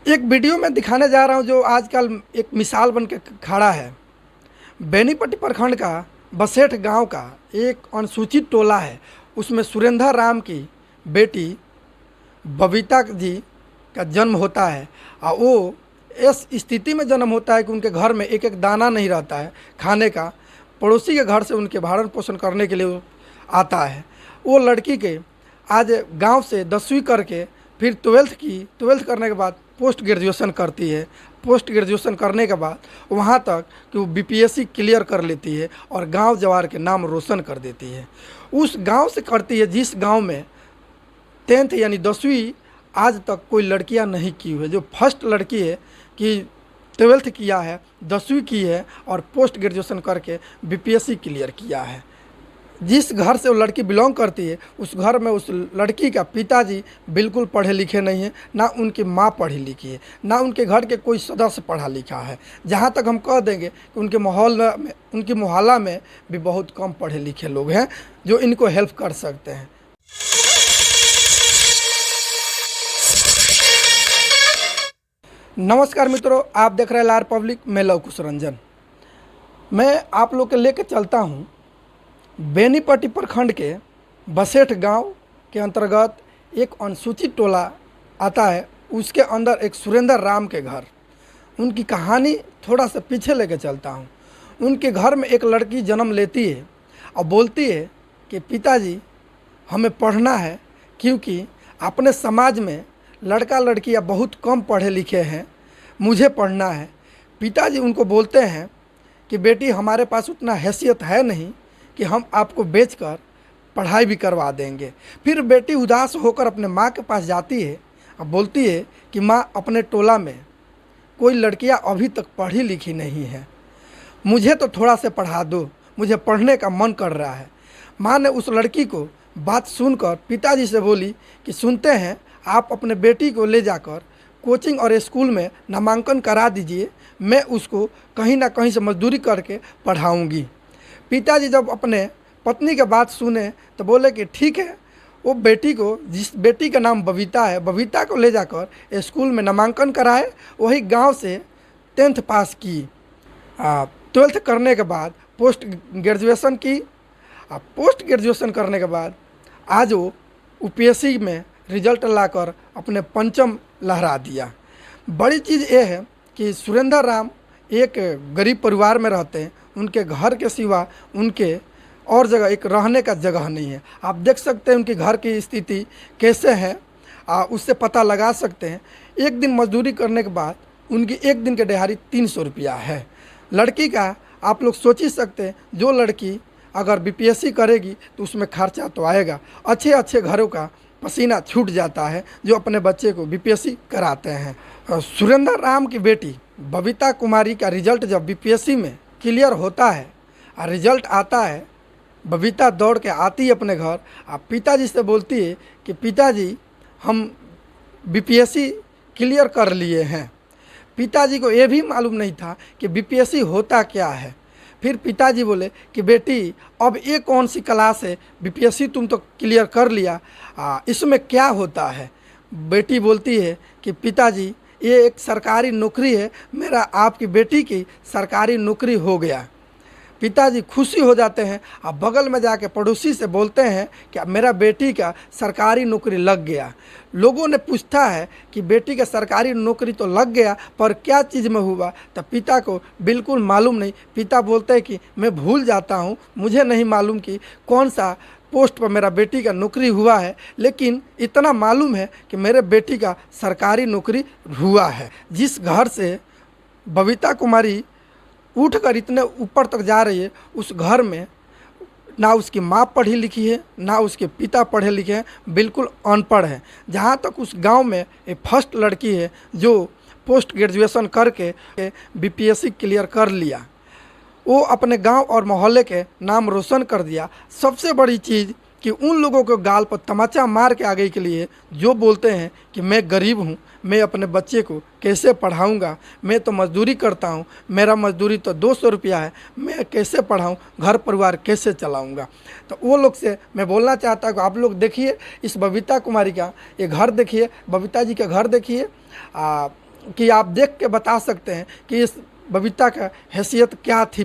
एक वीडियो में दिखाने जा रहा हूँ जो आजकल एक मिसाल बन के खड़ा है। बेनीपट्टी प्रखंड का बसेठ गांव का एक अनुसूचित टोला है। उसमें सुरेंद्र राम की बेटी बबीता जी का जन्म होता है और वो इस स्थिति में जन्म होता है कि उनके घर में एक एक दाना नहीं रहता है खाने का। पड़ोसी के घर से उनके भरण पोषण करने के लिए वो आता है। वो लड़की के आज गांव से 10वीं करके फिर ट्वेल्थ करने के बाद पोस्ट ग्रेजुएशन करती है। पोस्ट ग्रेजुएशन करने के बाद वहाँ तक कि वो बीपीएससी क्लियर कर लेती है और गांव जवार के नाम रोशन कर देती है। उस गांव से करती है जिस गांव में 10th यानी 10वीं आज तक कोई लड़कियां नहीं की हुई है। जो फर्स्ट लड़की है कि 12th किया है, 10वीं की है और पोस्ट ग्रेजुएशन करके बीपीएससी क्लियर किया है। जिस घर से वो लड़की बिलोंग करती है उस घर में उस लड़की का पिताजी बिल्कुल पढ़े लिखे नहीं है, ना उनकी माँ पढ़ी लिखी है, ना उनके घर के कोई सदस्य पढ़ा लिखा है। जहाँ तक हम कह देंगे कि उनकी मोहल्ला में भी बहुत कम पढ़े लिखे लोग हैं जो इनको हेल्प कर सकते हैं। नमस्कार मित्रों, आप देख रहे हैं लार पब्लिक। मैं लव कुश रंजन। मैं आप लोग के लेके चलता हूँ बेनीपट्टी प्रखंड के बसेठ गांव के अंतर्गत एक अनुसूचित टोला आता है। उसके अंदर एक सुरेंद्र राम के घर, उनकी कहानी थोड़ा सा पीछे लेके चलता हूँ। उनके घर में एक लड़की जन्म लेती है और बोलती है कि पिताजी हमें पढ़ना है, क्योंकि अपने समाज में लड़का लड़कियाँ बहुत कम पढ़े लिखे हैं, मुझे पढ़ना है। पिताजी उनको बोलते हैं कि बेटी हमारे पास उतना हैसियत है नहीं कि हम आपको बेचकर पढ़ाई भी करवा देंगे। फिर बेटी उदास होकर अपने माँ के पास जाती है और बोलती है कि माँ, अपने टोला में कोई लड़कियाँ अभी तक पढ़ी लिखी नहीं है, मुझे तो थोड़ा से पढ़ा दो, मुझे पढ़ने का मन कर रहा है। माँ ने उस लड़की को बात सुनकर पिताजी से बोली कि सुनते हैं, आप अपने बेटी को ले जाकर कोचिंग और स्कूल में नामांकन करा दीजिए, मैं उसको कहीं ना कहीं से मजदूरी करके पढ़ाऊँगी। पिताजी जब अपने पत्नी के बात सुने तो बोले कि ठीक है। वो बेटी को, जिस बेटी का नाम बबीता है, बबीता को ले जाकर स्कूल में नामांकन कराए। वही गांव से 10th पास की। 12th करने के बाद पोस्ट ग्रेजुएशन की। पोस्ट ग्रेजुएशन करने के बाद आज वो यूपीएससी में रिजल्ट लाकर अपने पंचम लहरा दिया। बड़ी चीज़ ये है कि सुरेंद्र राम एक गरीब परिवार में रहते हैं। उनके घर के सिवा उनके और जगह एक रहने का जगह नहीं है। आप देख सकते हैं उनके घर की स्थिति कैसे है, उससे पता लगा सकते हैं। एक दिन मजदूरी करने के बाद उनकी एक दिन की दिहाड़ी 300 रुपया है। लड़की का आप लोग सोच ही सकते हैं, जो लड़की अगर बीपीएससी करेगी तो उसमें खर्चा तो आएगा। अच्छे अच्छे घरों का पसीना छूट जाता है जो अपने बच्चे को बीपीएससी कराते हैं। सुरेंद्र राम की बेटी बबीता कुमारी का रिजल्ट जब बीपीएससी में क्लियर होता है और रिजल्ट आता है, बबीता दौड़ के आती है अपने घर और पिताजी से बोलती है कि पिताजी हम बीपीएससी क्लियर कर लिए हैं। पिताजी को ये भी मालूम नहीं था कि बीपीएससी होता क्या है। फिर पिताजी बोले कि बेटी अब ये कौन सी क्लास है, बीपीएससी तुम तो क्लियर कर लिया, इसमें क्या होता है। बेटी बोलती है कि पिताजी ये एक सरकारी नौकरी है, मेरा आपकी बेटी की सरकारी नौकरी हो गया। पिताजी खुशी हो जाते हैं और बगल में जाके पड़ोसी से बोलते हैं कि मेरा बेटी का सरकारी नौकरी लग गया। लोगों ने पूछता है कि बेटी का सरकारी नौकरी तो लग गया, पर क्या चीज़ में हुआ, तो पिता को बिल्कुल मालूम नहीं। पिता बोलते हैं कि मैं भूल जाता हूँ, मुझे नहीं मालूम कि कौन सा पोस्ट पर मेरा बेटी का नौकरी हुआ है, लेकिन इतना मालूम है कि मेरे बेटी का सरकारी नौकरी हुआ है। जिस घर से बबीता कुमारी उठकर इतने ऊपर तक जा रही है, उस घर में ना उसकी माँ पढ़ी लिखी है, ना उसके पिता पढ़े लिखे हैं, बिल्कुल अनपढ़ है। जहाँ तक उस गांव में एक फर्स्ट लड़की है जो पोस्ट ग्रेजुएशन करके बीपीएससी क्लियर कर लिया, वो अपने गांव और मोहल्ले के नाम रोशन कर दिया। सबसे बड़ी चीज़ कि उन लोगों को गाल पर तमाचा मार के आगे के लिए जो बोलते हैं कि मैं गरीब हूँ, मैं अपने बच्चे को कैसे पढ़ाऊँगा, मैं तो मजदूरी करता हूँ, मेरा मजदूरी तो 200 रुपया है, मैं कैसे पढ़ाऊँ, घर परिवार कैसे चलाऊँगा। तो वो लोग से मैं बोलना चाहता हूँ कि आप लोग देखिए इस बबीता कुमारी का ये घर देखिए, बबीता जी का घर देखिए। कि आप देख के बता सकते हैं कि इस बबीता का हैसियत क्या थी।